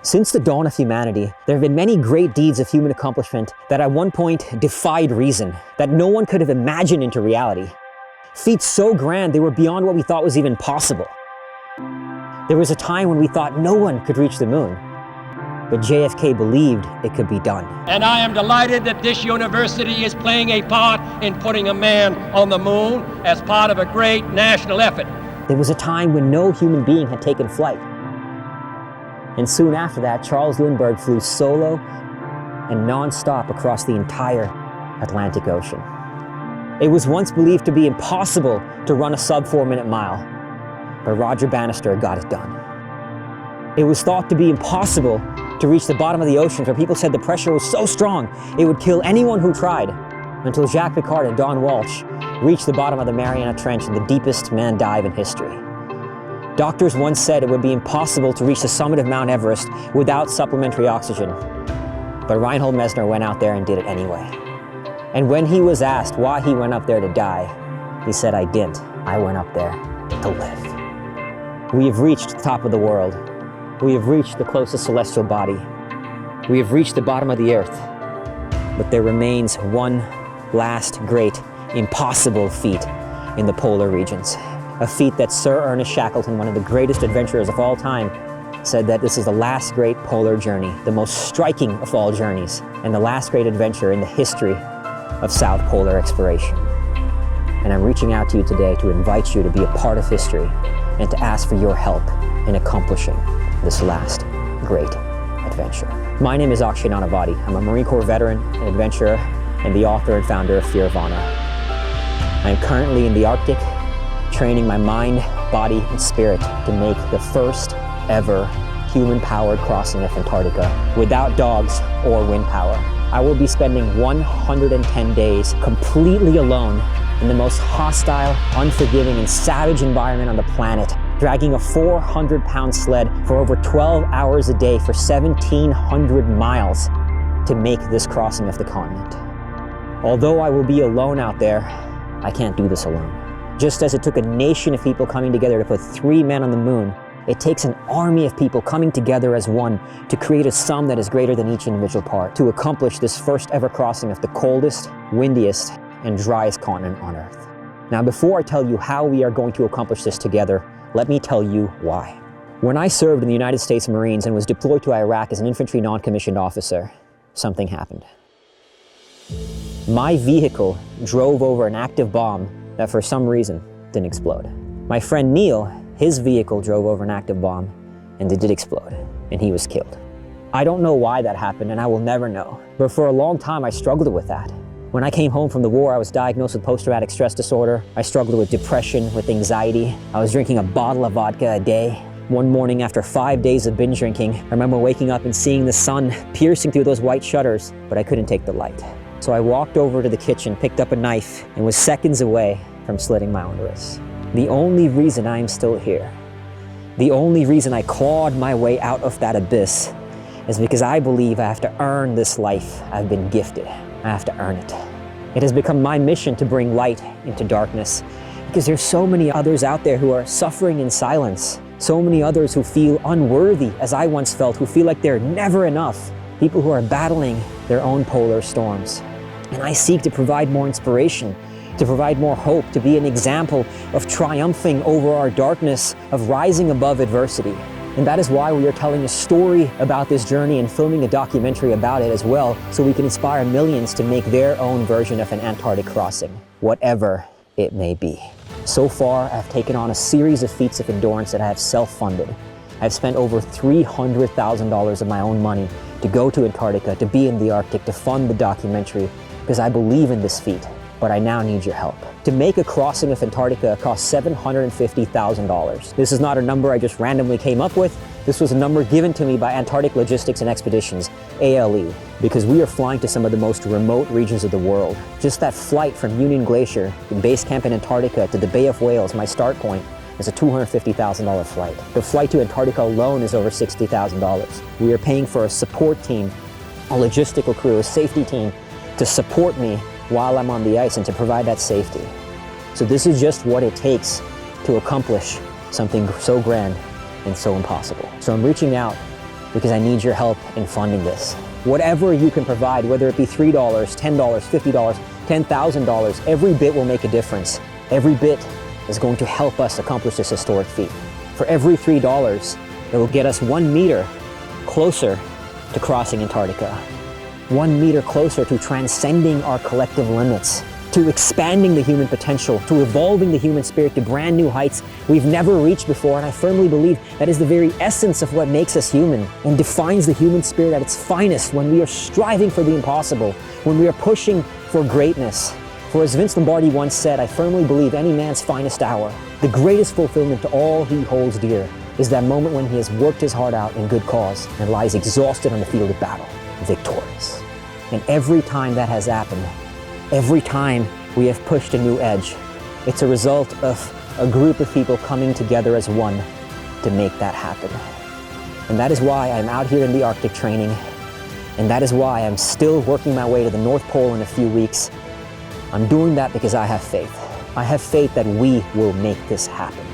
Since the dawn of humanity, there have been many great deeds of human accomplishment that at one point defied reason, that no one could have imagined into reality. Feats so grand they were beyond what we thought was even possible. There was a time when we thought no one could reach the moon, but JFK believed it could be done. And I am delighted that this university is playing a part in putting a man on the moon as part of a great national effort. There was a time when no human being had taken flight. And soon after that, Charles Lindbergh flew solo and non-stop across the entire Atlantic Ocean. It was once believed to be impossible to run a sub-4-minute mile, but Roger Bannister got it done. It was thought to be impossible to reach the bottom of the oceans, where people said the pressure was so strong it would kill anyone who tried, until Jacques Piccard and Don Walsh reached the bottom of the Mariana Trench in the deepest manned dive in history. Doctors once said it would be impossible to reach the summit of Mount Everest without supplementary oxygen. But Reinhold Messner went out there and did it anyway. And when he was asked why he went up there to die, he said, "I didn't. I went up there to live." We have reached the top of the world. We have reached the closest celestial body. We have reached the bottom of the earth. But there remains one last great, impossible feat in the polar regions. A feat that Sir Ernest Shackleton, one of the greatest adventurers of all time, said that this is the last great polar journey, the most striking of all journeys, and the last great adventure in the history of South Polar exploration. And I'm reaching out to you today to invite you to be a part of history and to ask for your help in accomplishing this last great adventure. My name is Akshay Nanavati. I'm a Marine Corps veteran, an adventurer, and the author and founder of Fear of Honor. I am currently in the Arctic, training my mind, body, and spirit to make the first ever human-powered crossing of Antarctica without dogs or wind power. I will be spending 110 days completely alone in the most hostile, unforgiving, and savage environment on the planet, dragging a 400-pound sled for over 12 hours a day for 1,700 miles to make this crossing of the continent. Although I will be alone out there, I can't do this alone. Just as it took a nation of people coming together to put 3 men on the moon, it takes an army of people coming together as one to create a sum that is greater than each individual part to accomplish this first ever crossing of the coldest, windiest, and driest continent on Earth. Now, before I tell you how we are going to accomplish this together, let me tell you why. When I served in the United States Marines and was deployed to Iraq as an infantry non-commissioned officer, something happened. My vehicle drove over an active bomb that for some reason didn't explode. My friend Neil, his vehicle drove over an active bomb and it did explode, and he was killed. I don't know why that happened, and I will never know. But for a long time, I struggled with that. When I came home from the war, I was diagnosed with post-traumatic stress disorder. I struggled with depression, with anxiety. I was drinking a bottle of vodka a day. One morning after 5 days of binge drinking, I remember waking up and seeing the sun piercing through those white shutters, but I couldn't take the light. So I walked over to the kitchen, picked up a knife, and was seconds away from slitting my own wrists. The only reason I am still here, the only reason I clawed my way out of that abyss, is because I believe I have to earn this life I've been gifted. I have to earn it. It has become my mission to bring light into darkness, because there's so many others out there who are suffering in silence. So many others who feel unworthy, as I once felt, who feel like they're never enough. People who are battling their own polar storms. And I seek to provide more inspiration, to provide more hope, to be an example of triumphing over our darkness, of rising above adversity. And that is why we are telling a story about this journey and filming a documentary about it as well, so we can inspire millions to make their own version of an Antarctic crossing, whatever it may be. So far, I've taken on a series of feats of endurance that I have self-funded. I've spent over $300,000 of my own money to go to Antarctica, to be in the Arctic, to fund the documentary, because I believe in this feat, but I now need your help. To make a crossing of Antarctica costs $750,000. This is not a number I just randomly came up with. This was a number given to me by Antarctic Logistics and Expeditions, ALE, because we are flying to some of the most remote regions of the world. Just that flight from Union Glacier, the base camp in Antarctica, to the Bay of Whales, my start point, is a $250,000 flight. The flight to Antarctica alone is over $60,000. We are paying for a support team, a logistical crew, a safety team to support me while I'm on the ice and to provide that safety. So this is just what it takes to accomplish something so grand and so impossible. So I'm reaching out because I need your help in funding this. Whatever you can provide, whether it be $3, $10, $50, $10,000, every bit will make a difference. Every bit is going to help us accomplish this historic feat. For every $3, it will get us 1 meter closer to crossing Antarctica, 1 meter closer to transcending our collective limits, to expanding the human potential, to evolving the human spirit to brand new heights we've never reached before. And I firmly believe that is the very essence of what makes us human and defines the human spirit at its finest, when we are striving for the impossible, when we are pushing for greatness. For as Vince Lombardi once said, I firmly believe any man's finest hour, the greatest fulfillment to all he holds dear, is that moment when he has worked his heart out in good cause and lies exhausted on the field of battle, victorious. And every time that has happened, every time we have pushed a new edge, it's a result of a group of people coming together as one to make that happen. And that is why I'm out here in the Arctic training, and that is why I'm still working my way to the North Pole in a few weeks. I'm doing that because I have faith. I have faith that we will make this happen.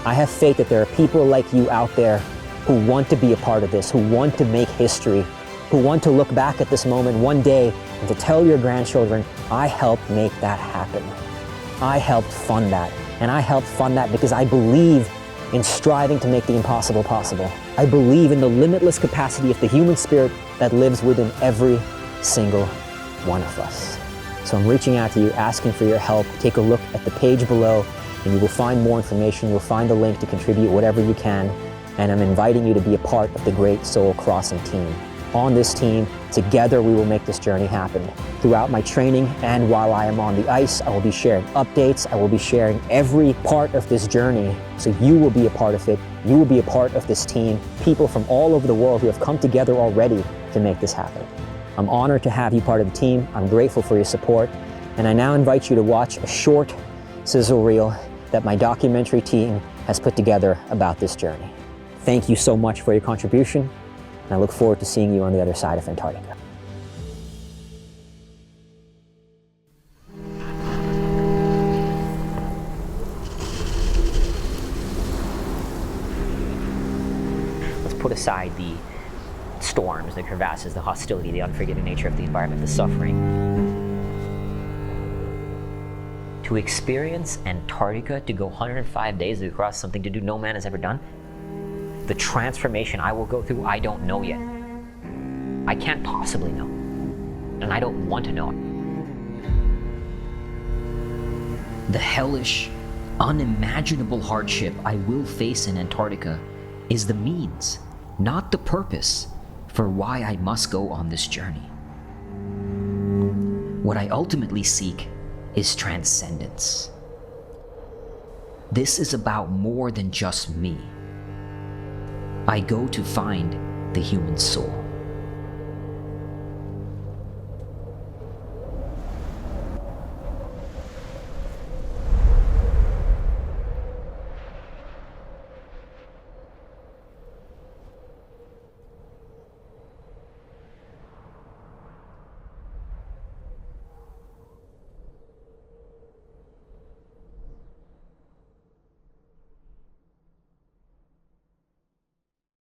I have faith that there are people like you out there who want to be a part of this, who want to make history, who want to look back at this moment one day and to tell your grandchildren, I helped make that happen. I helped fund that. And I helped fund that because I believe in striving to make the impossible possible. I believe in the limitless capacity of the human spirit that lives within every single one of us. So I'm reaching out to you, asking for your help. Take a look at the page below and you will find more information. You'll find a link to contribute whatever you can. And I'm inviting you to be a part of the Great Soul Crossing team. On this team, together we will make this journey happen. Throughout my training and while I am on the ice, I will be sharing updates. I will be sharing every part of this journey. So you will be a part of it. You will be a part of this team. People from all over the world who have come together already to make this happen. I'm honored to have you part of the team. I'm grateful for your support. And I now invite you to watch a short sizzle reel that my documentary team has put together about this journey. Thank you so much for your contribution, and I look forward to seeing you on the other side of Antarctica. Let's put aside the storms, the crevasses, the hostility, the unforgiving nature of the environment, the suffering. To experience Antarctica, to go 105 days to cross something to do no man has ever done, the transformation I will go through, I don't know yet. I can't possibly know, and I don't want to know. The hellish, unimaginable hardship I will face in Antarctica is the means, not the purpose, for why I must go on this journey. What I ultimately seek is transcendence. This is about more than just me. I go to find the human soul.